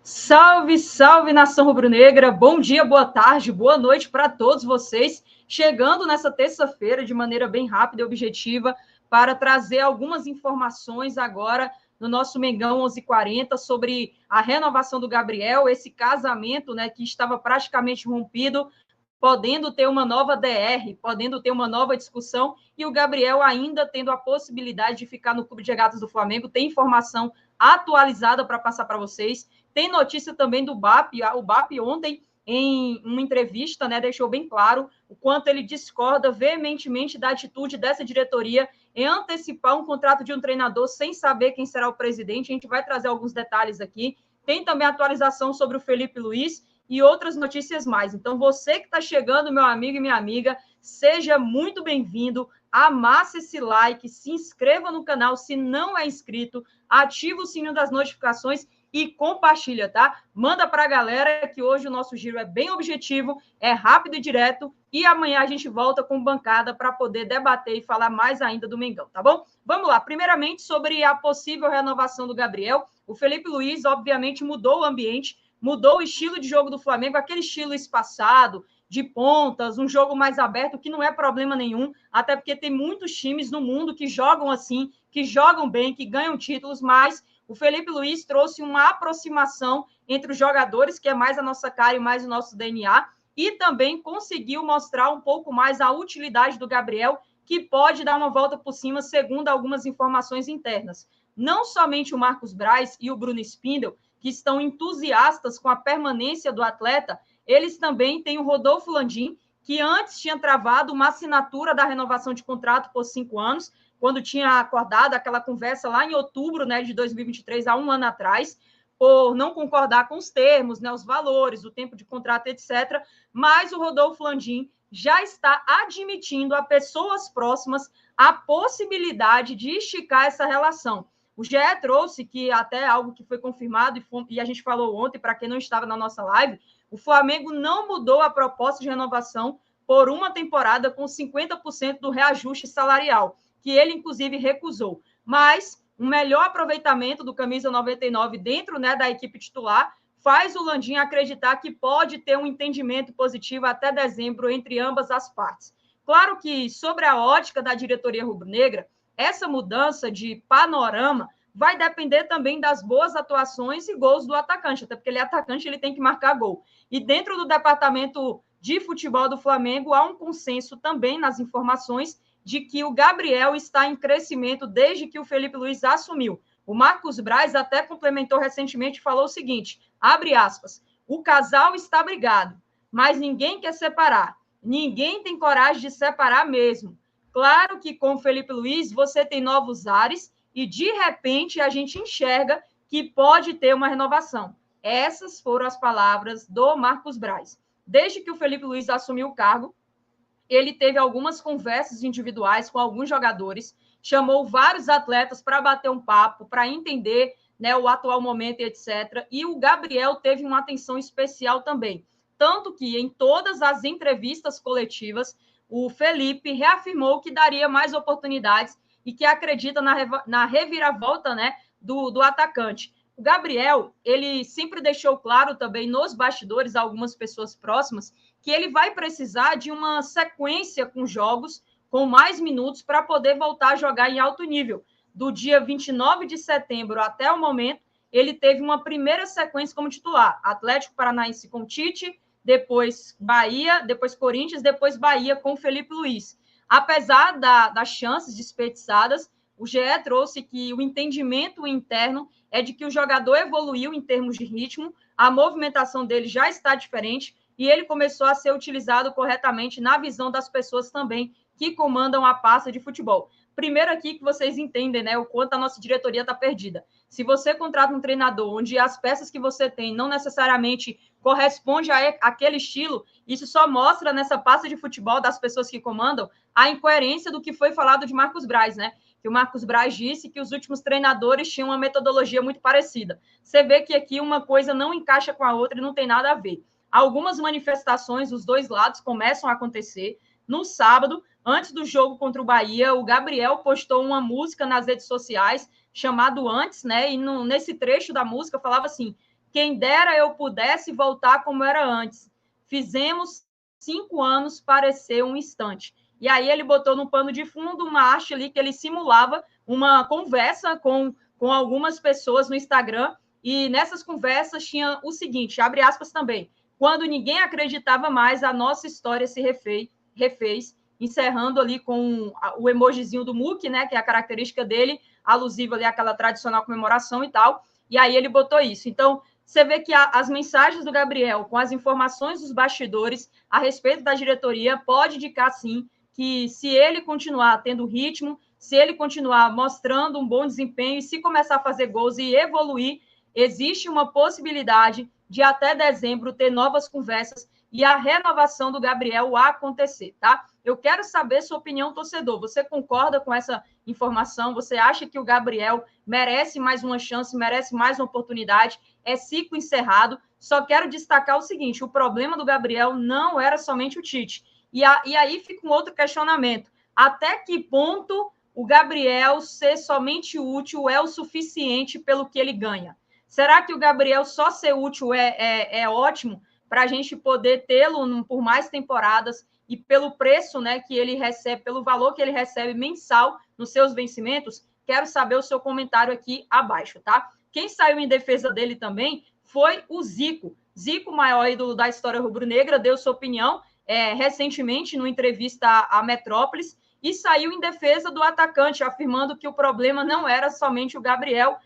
Salve, salve, nação rubro-negra! Bom dia, boa tarde, boa noite para todos vocês. Chegando nessa terça-feira de maneira bem rápida e objetiva para trazer algumas informações agora no nosso Mengão 11:40 sobre a renovação do Gabriel, esse casamento, né, que estava praticamente rompido, podendo ter uma nova DR, podendo ter uma nova discussão, e o Gabriel ainda tendo a possibilidade de ficar no Clube de Regatas do Flamengo. Tem informação atualizada para passar para vocês. Tem notícia também do BAP. O BAP ontem, em uma entrevista, né, deixou bem claro o quanto ele discorda veementemente da atitude dessa diretoria em antecipar um contrato de um treinador sem saber quem será o presidente. A gente vai trazer alguns detalhes aqui. Tem também atualização sobre o Felipe Luiz e outras notícias mais. Então, você que está chegando, meu amigo e minha amiga, seja muito bem-vindo. Amasse esse like, se inscreva no canal se não é inscrito, ativa o sininho das notificações e compartilha, tá? Manda para a galera que hoje o nosso giro é bem objetivo, é rápido e direto, e amanhã a gente volta com bancada para poder debater e falar mais ainda do Mengão, tá bom? Vamos lá. Primeiramente, sobre a possível renovação do Gabriel, o Felipe Luiz, obviamente, mudou o ambiente, mudou o estilo de jogo do Flamengo, aquele estilo espaçado, de pontas, um jogo mais aberto, que não é problema nenhum, até porque tem muitos times no mundo que jogam assim, que jogam bem, que ganham títulos, mas o Felipe Luiz trouxe uma aproximação entre os jogadores, que é mais a nossa cara e mais o nosso DNA, e também conseguiu mostrar um pouco mais a utilidade do Gabriel, que pode dar uma volta por cima, segundo algumas informações internas. Não somente o Marcos Braz e o Bruno Spindel, que estão entusiastas com a permanência do atleta, eles também têm o Rodolfo Landim, que antes tinha travado uma assinatura da renovação de contrato por 5 anos, quando tinha acordado aquela conversa lá em outubro, né, de 2023, há um ano atrás, por não concordar com os termos, né, os valores, o tempo de contrato, etc. Mas o Rodolfo Landim já está admitindo a pessoas próximas a possibilidade de esticar essa relação. O GE trouxe que até algo que foi confirmado, e a gente falou ontem, para quem não estava na nossa live, o Flamengo não mudou a proposta de renovação por uma temporada com 50% do reajuste salarial, que ele, inclusive, recusou. Mas um melhor aproveitamento do camisa 99 dentro, né, da equipe titular faz o Landim acreditar que pode ter um entendimento positivo até dezembro entre ambas as partes. Claro que, sobre a ótica da diretoria rubro-negra, essa mudança de panorama vai depender também das boas atuações e gols do atacante, até porque ele é atacante, ele tem que marcar gol. E dentro do departamento de futebol do Flamengo, há um consenso também nas informações de que o Gabriel está em crescimento desde que o Felipe Luiz assumiu. O Marcos Braz até complementou recentemente e falou o seguinte, abre aspas, o casal está brigado, mas ninguém quer separar. Ninguém tem coragem de separar mesmo. Claro que com o Felipe Luiz você tem novos ares e, de repente, a gente enxerga que pode ter uma renovação. Essas foram as palavras do Marcos Braz. Desde que o Felipe Luiz assumiu o cargo, ele teve algumas conversas individuais com alguns jogadores, chamou vários atletas para bater um papo, para entender, né, o atual momento, etc. E o Gabriel teve uma atenção especial também. Tanto que, em todas as entrevistas coletivas, o Felipe reafirmou que daria mais oportunidades e que acredita na reviravolta, né, do atacante. O Gabriel, ele sempre deixou claro também nos bastidores, algumas pessoas próximas, que ele vai precisar de uma sequência com jogos, com mais minutos, para poder voltar a jogar em alto nível. Do dia 29 de setembro até o momento, ele teve uma primeira sequência como titular. Atlético Paranaense com Tite, depois Bahia, depois Corinthians, depois Bahia com Felipe Luiz. Apesar das chances desperdiçadas, o GE trouxe que o entendimento interno é de que o jogador evoluiu em termos de ritmo, a movimentação dele já está diferente, e ele começou a ser utilizado corretamente na visão das pessoas também que comandam a pasta de futebol. Primeiro aqui que vocês entendem, né, o quanto a nossa diretoria está perdida. Se você contrata um treinador onde as peças que você tem não necessariamente correspondem àquele estilo, isso só mostra nessa pasta de futebol das pessoas que comandam a incoerência do que foi falado de Marcos Braz, né? Que o Marcos Braz disse que os últimos treinadores tinham uma metodologia muito parecida. Você vê que aqui uma coisa não encaixa com a outra e não tem nada a ver. Algumas manifestações dos dois lados começam a acontecer. No sábado, antes do jogo contra o Bahia, o Gabriel postou uma música nas redes sociais chamado Antes, né? E nesse trecho da música falava assim, Quem dera eu pudesse voltar como era antes. Fizemos 5 anos parecer um instante. E aí ele botou no pano de fundo uma arte ali que ele simulava uma conversa com algumas pessoas no Instagram, e nessas conversas tinha o seguinte, abre aspas também, quando ninguém acreditava mais, a nossa história se refez, encerrando ali com o emojizinho do Muque, né, que é a característica dele, alusiva ali àquela tradicional comemoração e tal, e aí ele botou isso. Então, você vê que as mensagens do Gabriel, com as informações dos bastidores a respeito da diretoria, pode indicar, sim, que se ele continuar tendo ritmo, se ele continuar mostrando um bom desempenho e se começar a fazer gols e evoluir, existe uma possibilidade de até dezembro ter novas conversas e a renovação do Gabriel acontecer, tá? Eu quero saber sua opinião, torcedor. Você concorda com essa informação? Você acha que o Gabriel merece mais uma chance, merece mais uma oportunidade? É ciclo encerrado. Só quero destacar o seguinte, o problema do Gabriel não era somente o Tite. E aí fica um outro questionamento. Até que ponto o Gabriel ser somente útil é o suficiente pelo que ele ganha? Será que o Gabriel só ser útil é ótimo para a gente poder tê-lo por mais temporadas e pelo preço, né, que ele recebe, pelo valor que ele recebe mensal nos seus vencimentos? Quero saber o seu comentário aqui abaixo, tá? Quem saiu em defesa dele também foi o Zico. Zico, maior ídolo da história rubro-negra, deu sua opinião recentemente numa entrevista à Metrópolis e saiu em defesa do atacante, afirmando que o problema não era somente o Gabriel,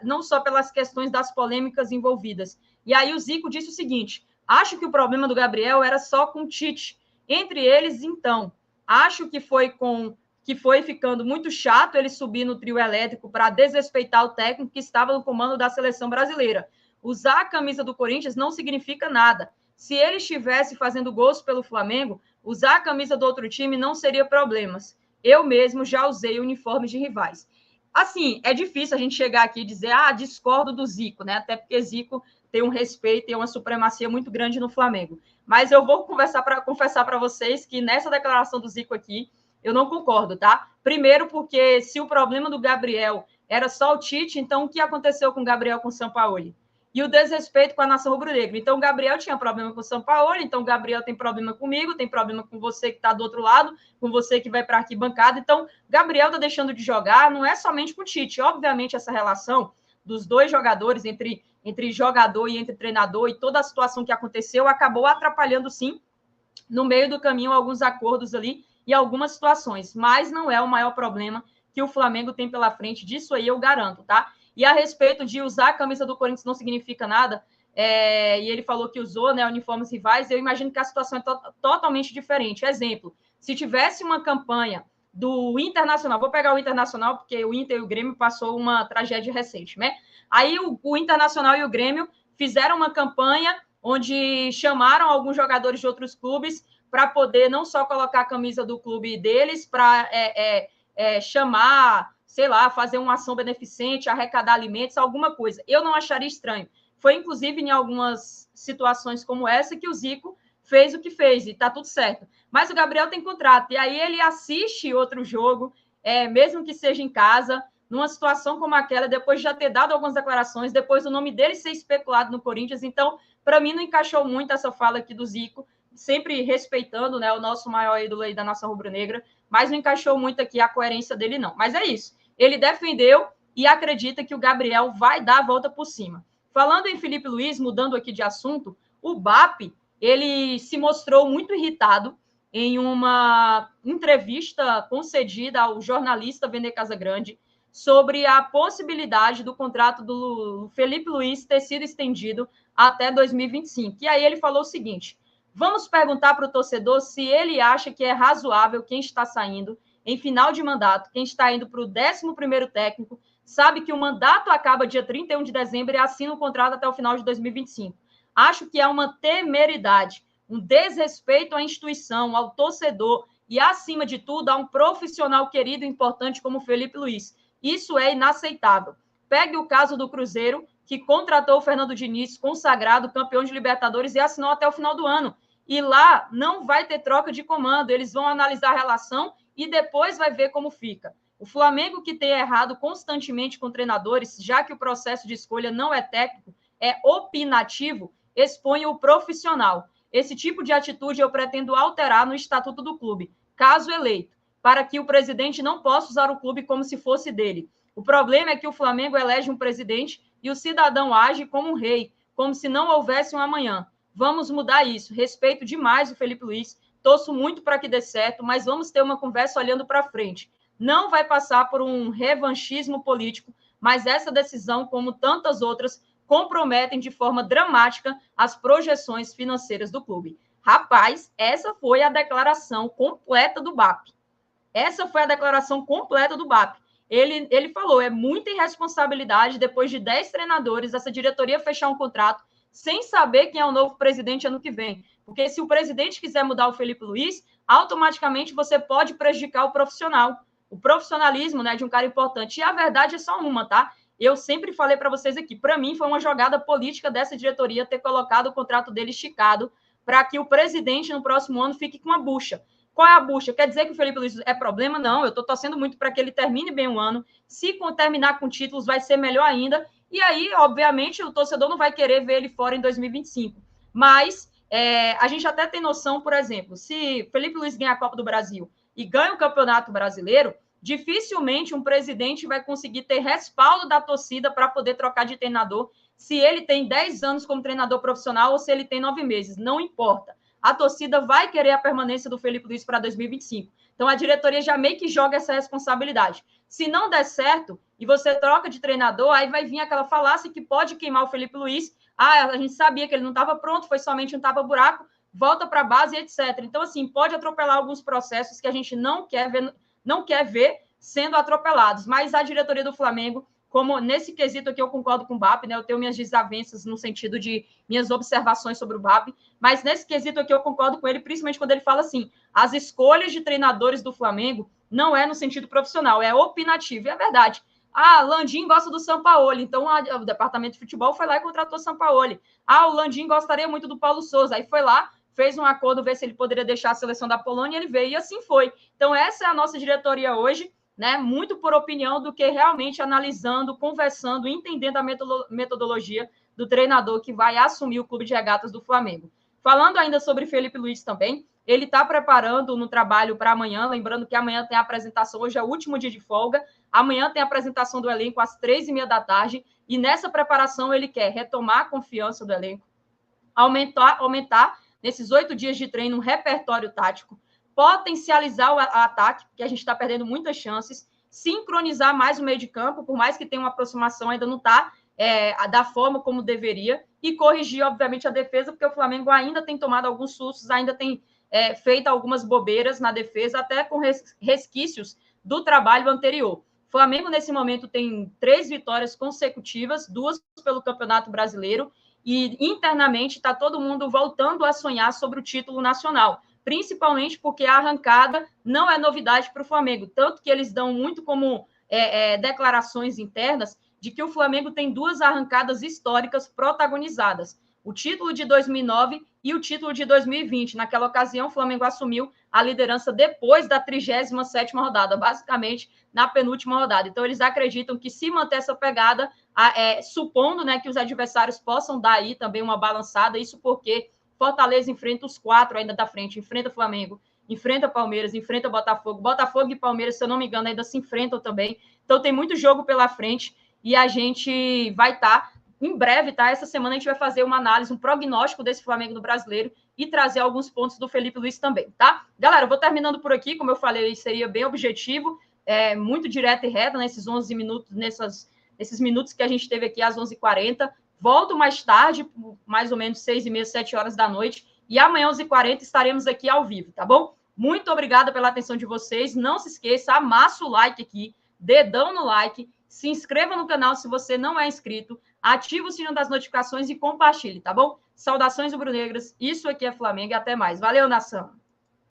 não só pelas questões das polêmicas envolvidas. E aí o Zico disse o seguinte, acho que o problema do Gabriel era só com o Tite. Entre eles, então, acho que foi ficando muito chato ele subir no trio elétrico para desrespeitar o técnico que estava no comando da seleção brasileira. Usar a camisa do Corinthians não significa nada. Se ele estivesse fazendo gols pelo Flamengo, usar a camisa do outro time não seria problemas. Eu mesmo já usei uniformes de rivais. Assim, é difícil a gente chegar aqui e dizer, discordo do Zico, né? Até porque Zico tem um respeito e uma supremacia muito grande no Flamengo. Mas eu vou confessar para vocês que nessa declaração do Zico aqui, eu não concordo, tá? Primeiro porque se o problema do Gabriel era só o Tite, então o que aconteceu com o Gabriel com o Sampaoli? E o desrespeito com a nação rubro-negra. Então, o Gabriel tinha problema com o Sampaoli, então o Gabriel tem problema comigo, tem problema com você que está do outro lado, com você que vai para a arquibancada. Então, Gabriel está deixando de jogar, não é somente com o Tite. Obviamente, essa relação dos dois jogadores, entre jogador e entre treinador, e toda a situação que aconteceu, acabou atrapalhando, sim, no meio do caminho, alguns acordos ali e algumas situações. Mas não é o maior problema que o Flamengo tem pela frente, disso aí eu garanto, tá? E a respeito de usar a camisa do Corinthians não significa nada, e ele falou que usou, né, uniformes rivais, eu imagino que a situação é totalmente diferente. Exemplo, se tivesse uma campanha do Internacional, vou pegar o Internacional, porque o Inter e o Grêmio passou uma tragédia recente, né? Aí o Internacional e o Grêmio fizeram uma campanha onde chamaram alguns jogadores de outros clubes para poder não só colocar a camisa do clube deles, para chamar, sei lá, fazer uma ação beneficente, arrecadar alimentos, alguma coisa. Eu não acharia estranho. Foi, inclusive, em algumas situações como essa que o Zico fez o que fez e está tudo certo. Mas o Gabriel tem contrato, e aí ele assiste outro jogo, mesmo que seja em casa, numa situação como aquela, depois de já ter dado algumas declarações, depois do nome dele ser especulado no Corinthians. Então, para mim, não encaixou muito essa fala aqui do Zico, sempre respeitando, né, o nosso maior ídolo aí da nação rubro-negra, mas não encaixou muito aqui a coerência dele, não. Mas é isso. Ele defendeu e acredita que o Gabriel vai dar a volta por cima. Falando em Felipe Luiz, mudando aqui de assunto, o BAP, ele se mostrou muito irritado em uma entrevista concedida ao jornalista Vene Casagrande sobre a possibilidade do contrato do Felipe Luiz ter sido estendido até 2025. E aí ele falou o seguinte, vamos perguntar para o torcedor se ele acha que é razoável quem está saindo em final de mandato, quem está indo para o 11º técnico, sabe que o mandato acaba dia 31 de dezembro e assina o contrato até o final de 2025. Acho que é uma temeridade, um desrespeito à instituição, ao torcedor e, acima de tudo, a um profissional querido e importante como Felipe Luiz. Isso é inaceitável. Pegue o caso do Cruzeiro, que contratou o Fernando Diniz, consagrado, campeão de Libertadores, e assinou até o final do ano. E lá não vai ter troca de comando, eles vão analisar a relação e depois vai ver como fica. O Flamengo, que tem errado constantemente com treinadores, já que o processo de escolha não é técnico, é opinativo, expõe o profissional. Esse tipo de atitude eu pretendo alterar no estatuto do clube, caso eleito, para que o presidente não possa usar o clube como se fosse dele. O problema é que o Flamengo elege um presidente e o cidadão age como um rei, como se não houvesse um amanhã. Vamos mudar isso. Respeito demais o Felipe Luiz, torço muito para que dê certo, mas vamos ter uma conversa olhando para frente. Não vai passar por um revanchismo político, mas essa decisão, como tantas outras, comprometem de forma dramática as projeções financeiras do clube. Rapaz, essa foi a declaração completa do BAP. Essa foi a declaração completa do BAP. Ele falou, é muita irresponsabilidade, depois de 10 treinadores, essa diretoria fechar um contrato sem saber quem é o novo presidente ano que vem. Porque se o presidente quiser mudar o Felipe Luiz, automaticamente você pode prejudicar o profissional. O profissionalismo, né, de um cara importante. E a verdade é só uma, tá? Eu sempre falei para vocês aqui, para mim foi uma jogada política dessa diretoria ter colocado o contrato dele esticado para que o presidente no próximo ano fique com uma bucha. Qual é a bucha? Quer dizer que o Felipe Luiz é problema? Não, eu estou torcendo muito para que ele termine bem o ano. Se terminar com títulos, vai ser melhor ainda. E aí, obviamente, o torcedor não vai querer ver ele fora em 2025. Mas a gente até tem noção, por exemplo, se Felipe Luiz ganhar a Copa do Brasil e ganha o Campeonato Brasileiro, dificilmente um presidente vai conseguir ter respaldo da torcida para poder trocar de treinador se ele tem 10 anos como treinador profissional ou se ele tem 9 meses. Não importa. A torcida vai querer a permanência do Felipe Luiz para 2025. Então, a diretoria já meio que joga essa responsabilidade. Se não der certo e você troca de treinador, aí vai vir aquela falácia que pode queimar o Felipe Luiz. Ah, a gente sabia que ele não estava pronto, foi somente um tapa-buraco, volta para a base, etc. Então, assim, pode atropelar alguns processos que a gente não quer ver sendo atropelados. Mas a diretoria do Flamengo, como nesse quesito aqui eu concordo com o BAP, né? Eu tenho minhas desavenças no sentido de minhas observações sobre o BAP, mas nesse quesito aqui eu concordo com ele, principalmente quando ele fala assim, as escolhas de treinadores do Flamengo não é no sentido profissional, é opinativo, e é verdade. Ah, Landim gosta do Sampaoli, então o departamento de futebol foi lá e contratou o Sampaoli. Ah, o Landim gostaria muito do Paulo Souza, aí foi lá, fez um acordo, ver se ele poderia deixar a seleção da Polônia, e ele veio, e assim foi. Então essa é a nossa diretoria hoje, né, muito por opinião do que realmente analisando, conversando, entendendo a metodologia do treinador que vai assumir o Clube de Regatas do Flamengo. Falando ainda sobre Felipe Luiz também, ele está preparando no trabalho para amanhã, lembrando que amanhã tem a apresentação, hoje é o último dia de folga, amanhã tem a apresentação do elenco às 3h30 e nessa preparação ele quer retomar a confiança do elenco, aumentar nesses 8 dias de treino um repertório tático, potencializar o ataque, porque a gente está perdendo muitas chances, sincronizar mais o meio de campo, por mais que tenha uma aproximação, ainda não está da forma como deveria, e corrigir, obviamente, a defesa, porque o Flamengo ainda tem tomado alguns sustos, ainda tem feito algumas bobeiras na defesa, até com resquícios do trabalho anterior. O Flamengo, nesse momento, tem 3 vitórias consecutivas, 2 pelo Campeonato Brasileiro, e internamente está todo mundo voltando a sonhar sobre o título nacional, principalmente porque a arrancada não é novidade para o Flamengo, tanto que eles dão muito como declarações internas de que o Flamengo tem 2 arrancadas históricas protagonizadas, o título de 2009 e o título de 2020. Naquela ocasião, o Flamengo assumiu a liderança depois da 37ª rodada, basicamente na penúltima rodada. Então, eles acreditam que se manter essa pegada, supondo, né, que os adversários possam dar aí também uma balançada, isso porque Fortaleza enfrenta os 4 ainda da frente, enfrenta Flamengo, enfrenta Palmeiras, enfrenta Botafogo. Botafogo e Palmeiras, se eu não me engano, ainda se enfrentam também. Então, tem muito jogo pela frente e a gente vai estar, em breve, tá? Essa semana a gente vai fazer uma análise, um prognóstico desse Flamengo no Brasileiro e trazer alguns pontos do Felipe Luiz também, tá? Galera, eu vou terminando por aqui, como eu falei, seria bem objetivo, muito direto e reto nesses 11 minutos, nesses minutos que a gente teve aqui às 11h40. Volto mais tarde, mais ou menos 6h30, 7 horas da noite, e amanhã, 11h40, estaremos aqui ao vivo, tá bom? Muito obrigada pela atenção de vocês. Não se esqueça, amassa o like aqui, dedão no like, se inscreva no canal se você não é inscrito, ativa o sino das notificações e compartilhe, tá bom? Saudações rubro-negras, isso aqui é Flamengo e até mais. Valeu, nação!